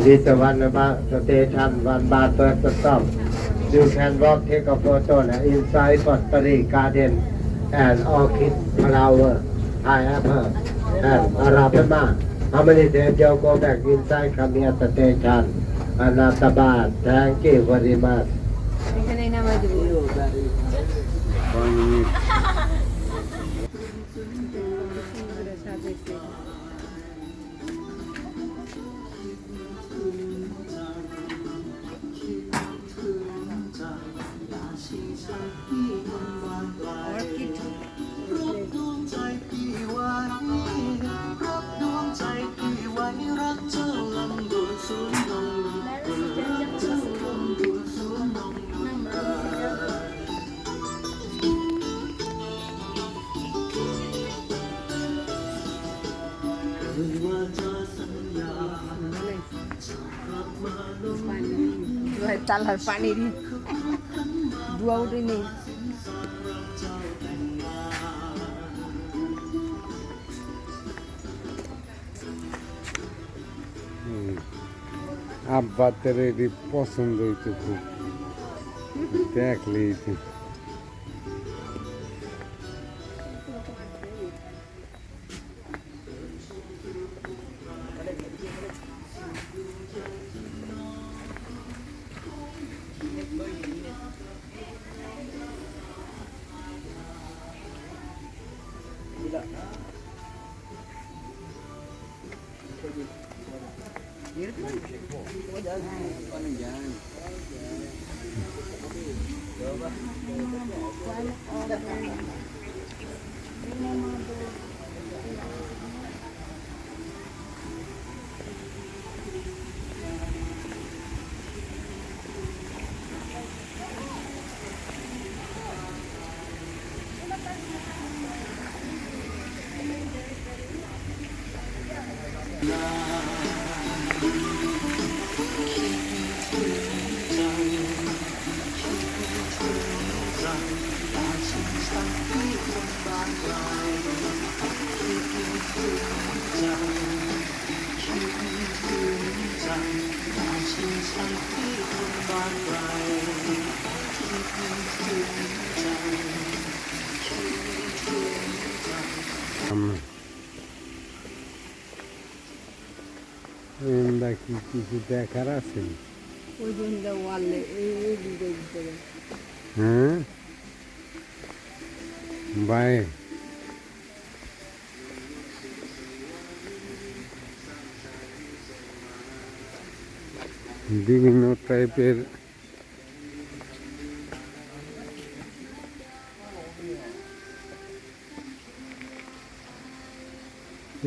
This one about station, one bar first stop. You can walk, take a photo inside Pottery Garden and orchid flower, pineapple, and arabama. How many days you go back inside come here station? Anatabat, thank you very much. এখানে নামাই দেবো সাজাইছে তালার পানির ধোয়া উঠে নেই আব্বাতের এটি পছন্দ হইতো খুব দেখলেই তো কি কিছু দেখার আছে হ্যাঁ বাই বিভিন্ন টাইপের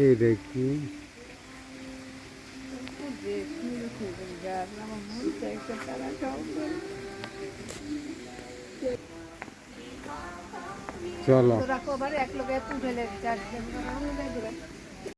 এইটা কি চলো রাখো আবার এক লোক উঠে